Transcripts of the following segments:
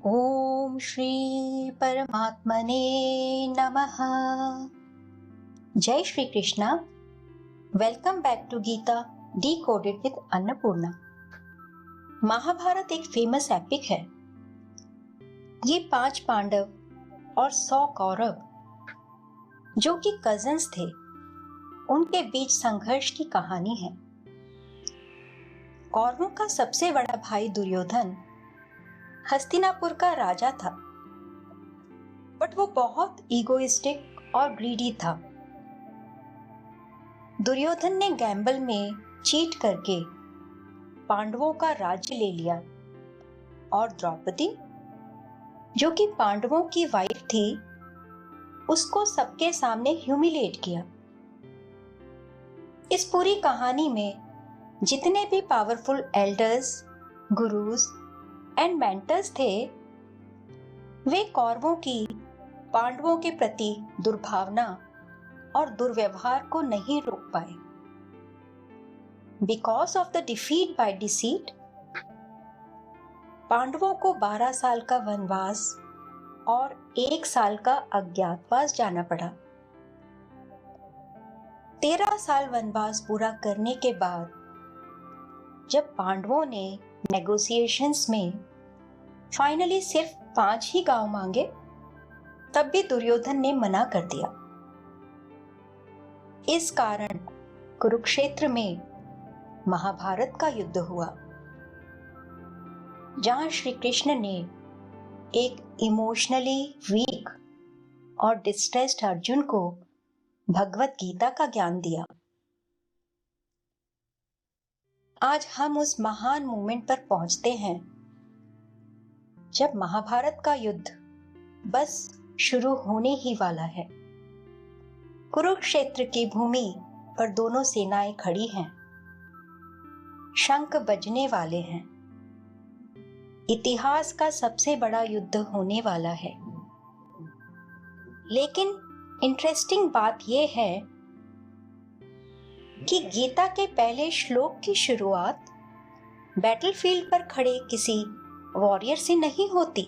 ओम श्री परमात्मने नमः। जय Shri Krishna. Welcome back to Gita decoded with Annapurna. Mahabharata एक फेमस एपिक है। ये 5 पांडव और 100 कौरव जो कि कजिन्स थे, उनके बीच संघर्ष की कहानी है। कौरवों का सबसे बड़ा भाई दुर्योधन हस्तिनापुर का राजा था, बट वो बहुत ईगोइस्टिक और ग्रीडी था। दुर्योधन ने गैम्बल में चीट करके पांडवों का राज्य ले लिया और द्रौपदी, जो कि पांडवों की वाइफ थी, उसको सबके सामने ह्यूमिलेट किया। इस पूरी कहानी में जितने भी powerful elders, gurus and mentors थे, वे कौरवों की पांडवों के प्रति दुर्भावना और दुर्व्यवहार को नहीं रोक पाए। Because of the defeat by deceit, पांडवों को 12 साल का वनवास और 1 साल का अज्ञातवास जाना पड़ा। 13 साल वनवास पूरा करने के बाद जब पांडवों ने नेगोशिएशंस में फाइनली सिर्फ 5 ही गांव मांगे, तब भी दुर्योधन ने मना कर दिया। इस कारण कुरुक्षेत्र में महाभारत का युद्ध हुआ, जहां श्री कृष्ण ने एक इमोशनली वीक और डिस्ट्रेस्ड अर्जुन को भगवत गीता का ज्ञान दिया। आज हम उस महान मोमेंट पर पहुंचते हैं जब महाभारत का युद्ध बस शुरू होने ही वाला है। कुरुक्षेत्र की भूमि पर दोनों सेनाएं खड़ी हैं, शंख बजने वाले हैं। इतिहास का सबसे बड़ा युद्ध होने वाला है। लेकिन इंटरेस्टिंग बात यह है कि गीता के पहले श्लोक की शुरुआत बैटलफील्ड पर खड़े किसी वॉरियर से नहीं होती,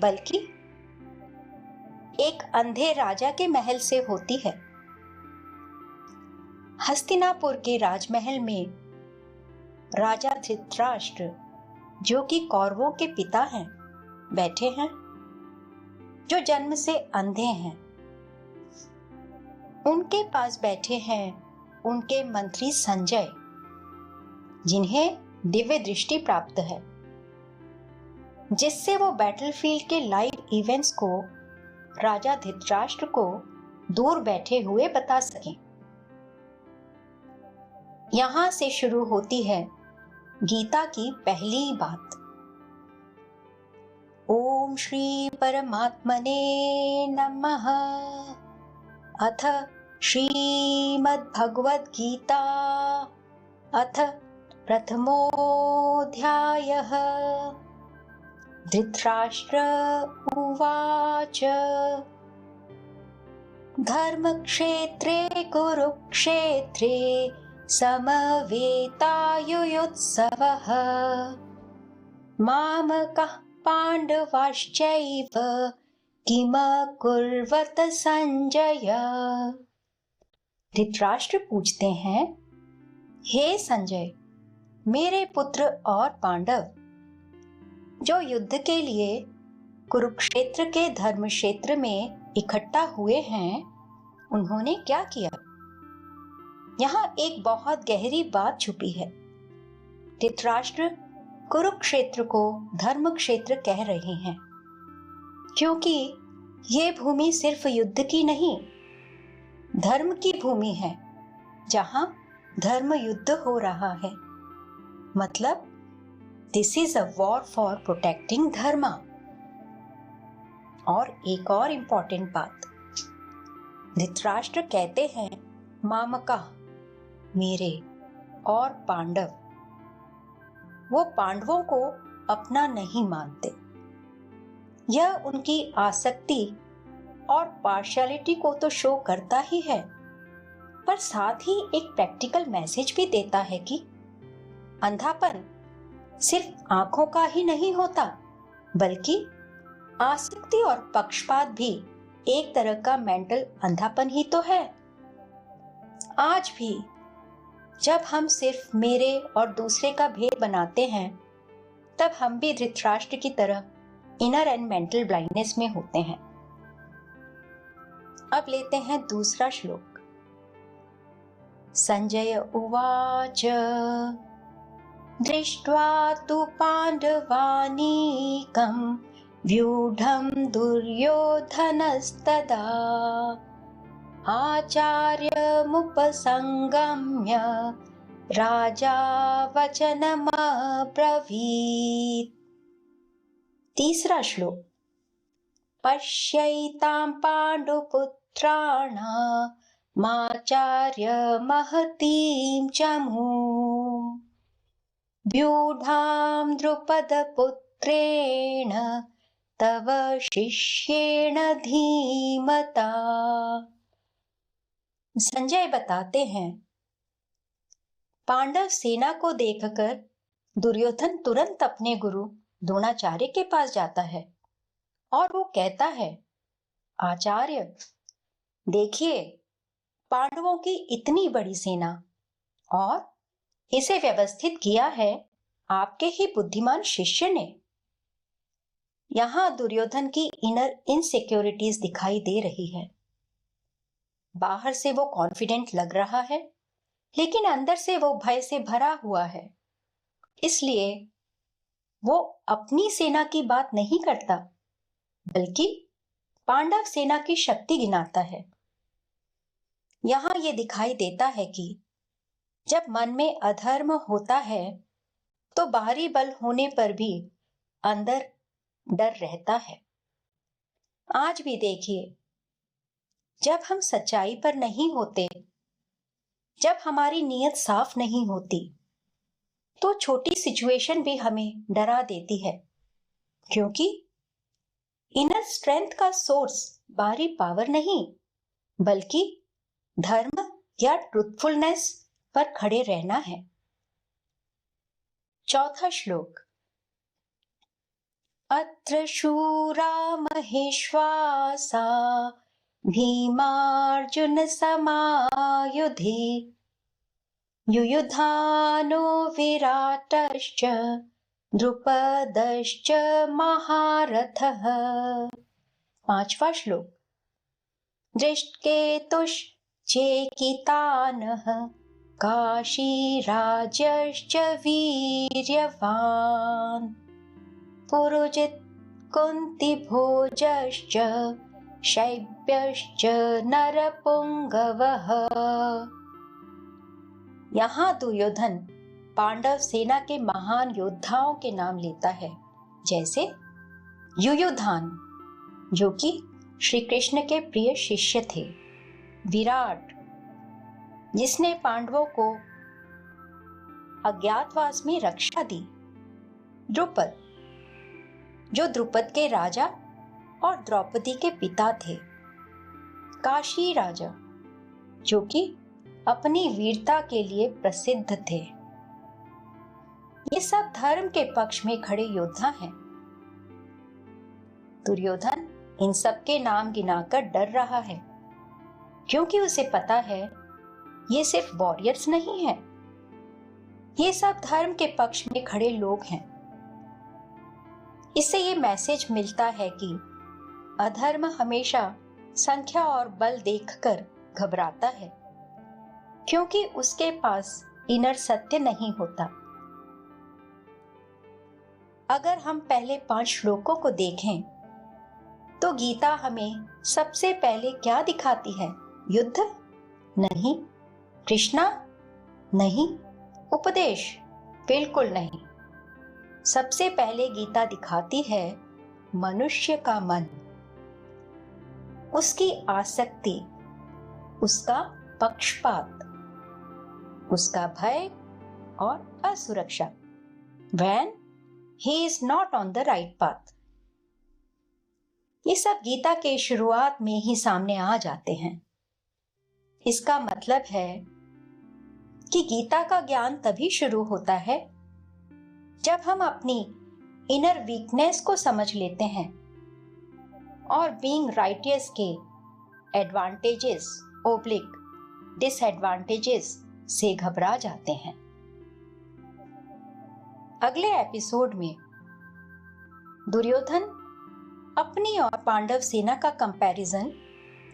बल्कि एक अंधे राजा के महल से होती है। हस्तिनापुर के राजमहल में राजा धृतराष्ट्र, जो कि कौरवों के पिता हैं, बैठे हैं, जो जन्म से अंधे हैं। उनके पास बैठे हैं उनके मंत्री संजय, जिन्हें दिव्य दृष्टि प्राप्त है, जिससे वो बैटलफील्ड के लाइव इवेंट्स को राजा धृतराष्ट्र को दूर बैठे हुए बता सकें। यहां से शुरू होती है गीता की पहली बात। ओम श्री परमात्मने नमः। अथ श्रीमद्भगवद् गीता अथ प्रथमोऽध्यायः। धृतराष्ट्र उवाच। धर्मक्षेत्रे कुरुक्षेत्रे समवेतायुयुत्सवः। मामकः पाण्डवाश्चैव किमकुर्वत संजय। धृतराष्ट्र पूछते हैं, हे संजय, मेरे पुत्र और पांडव जो युद्ध के लिए कुरुक्षेत्र के धर्म क्षेत्र में इकट्ठा हुए हैं, उन्होंने क्या किया? यहाँ एक बहुत गहरी बात छुपी है। धृतराष्ट्र कुरुक्षेत्र को धर्म क्षेत्र कह रहे हैं, क्योंकि ये भूमि सिर्फ युद्ध की नहीं, धर्म की भूमि है, जहां धर्म युद्ध हो रहा है। मतलब this is a war for protecting dharma. और एक और इंपॉर्टेंट बात, धृतराष्ट्र कहते हैं मामका, मेरे, और पांडव। वो पांडवों को अपना नहीं मानते। यह उनकी आसक्ति और पार्शियलिटी को तो शो करता ही है, पर साथ ही एक प्रैक्टिकल मैसेज भी देता है कि अंधापन सिर्फ आंखों का ही नहीं होता, बल्कि आसक्ति और पक्षपात भी एक तरह का मेंटल अंधापन ही तो है। आज भी जब हम सिर्फ मेरे और दूसरे का भेद बनाते हैं, तब हम भी धृतराष्ट्र की तरह इनर एंड मेंटल ब्लाइंडनेस में होते हैं। अब लेते हैं दूसरा श्लोक। संजय उवाच दृष्ट्वा तु पांडवानीकं व्यूढं दुर्योधनस्तदा आचार्यमुपसंगम्य राजा वचनमब्रवीत्। तीसरा श्लोक। पश्यैतां पांडुपुत्राणामाचार्य महतीं चमूं व्यूढां द्रुपदपुत्रेण तव शिष्येण धीमता। संजय बताते हैं, पांडव सेना को देखकर दुर्योधन तुरंत अपने गुरु द्रोणाचार्य के पास जाता है और वो कहता है, आचार्य देखिए, पांडवों की इतनी बड़ी सेना और इसे व्यवस्थित किया है आपके ही बुद्धिमान शिष्य ने। यहां दुर्योधन की इनर इनसिक्योरिटीज दिखाई दे रही है। बाहर से वो कॉन्फिडेंट लग रहा है, लेकिन अंदर से वो भय से भरा हुआ है। इसलिए वो अपनी सेना की बात नहीं करता, बल्कि पांडव सेना की शक्ति गिनाता है। यहां ये दिखाई देता है कि जब मन में अधर्म होता है तो बाहरी बल होने पर भी अंदर डर रहता है। आज भी देखिए, जब हम सच्चाई पर नहीं होते, जब हमारी नीयत साफ नहीं होती, तो छोटी सिचुएशन भी हमें डरा देती है, क्योंकि इनर स्ट्रेंथ का सोर्स बाहरी पावर नहीं, बल्कि धर्म या ट्रूथफुलनेस पर खड़े रहना है। चौथा श्लोक। अत्र शूरा महेश्वासा भीमार्जुन समायुधि युयुधानो विराटश्च द्रुपदश्च महारथः। पांचवा श्लोक। दृष्टकेतुश्चेकितानः काशीराजश्च वीर्यवान् पुरुजित् कुन्तिभोजश्च शैब्यश्च नरपुंगवः। यहाँ दुर्योधन पांडव सेना के महान योद्धाओं के नाम लेता है, जैसे युयुधान जो कि श्री कृष्ण के प्रिय शिष्य थे, विराट जिसने पांडवों को अज्ञातवास में रक्षा दी, द्रुपद जो द्रुपद के राजा और द्रौपदी के पिता थे, काशी राजा जो कि अपनी वीरता के लिए प्रसिद्ध थे। ये सब धर्म के पक्ष में खड़े योद्धा हैं। दुर्योधन इन सब के नाम गिनाकर डर रहा है, क्योंकि उसे पता है ये सिर्फ वॉरियर्स नहीं है, ये सब धर्म के पक्ष में खड़े लोग हैं। इससे ये मैसेज मिलता है कि अधर्म हमेशा संख्या और बल देखकर घबराता है, क्योंकि उसके पास इनर सत्य नहीं होता। अगर हम पहले 5 श्लोकों को देखें तो गीता हमें सबसे पहले क्या दिखाती है? युद्ध नहीं, कृष्णा नहीं, उपदेश बिल्कुल नहीं। सबसे पहले गीता दिखाती है मनुष्य का मन, उसकी आसक्ति, उसका पक्षपात, उसका भय और असुरक्षा। When he is not on the right path। ये सब गीता के शुरुआत में ही सामने आ जाते हैं। इसका मतलब है कि गीता का ज्ञान तभी शुरू होता है जब हम अपनी इनर वीकनेस को समझ लेते हैं और बीइंग राइटियस के एडवांटेजेस ओब्लिक डिसएडवांटेजेस से घबरा जाते हैं। अगले एपिसोड में दुर्योधन अपनी और पांडव सेना का कंपैरिजन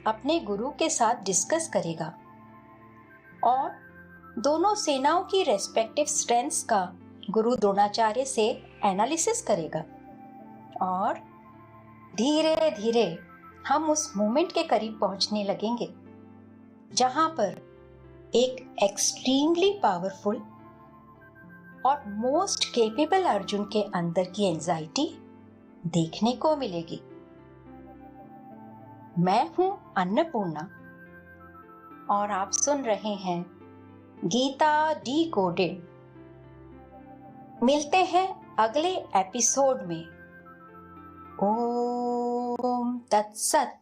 अपने गुरु के साथ डिस्कस करेगा और दोनों सेनाओं की रेस्पेक्टिव स्ट्रेंथ्स का गुरु द्रोणाचार्य से एनालिसिस करेगा और धीरे धीरे हम उस मोमेंट के करीब पहुंचने लगेंगे जहां पर एक एक्सट्रीमली पावरफुल और मोस्ट केपेबल अर्जुन के अंदर की एंजाइटी देखने को मिलेगी। मैं हूं अन्नपूर्णा और आप सुन रहे हैं गीता डिकोडेड। मिलते हैं अगले एपिसोड में। ओम तत्सत।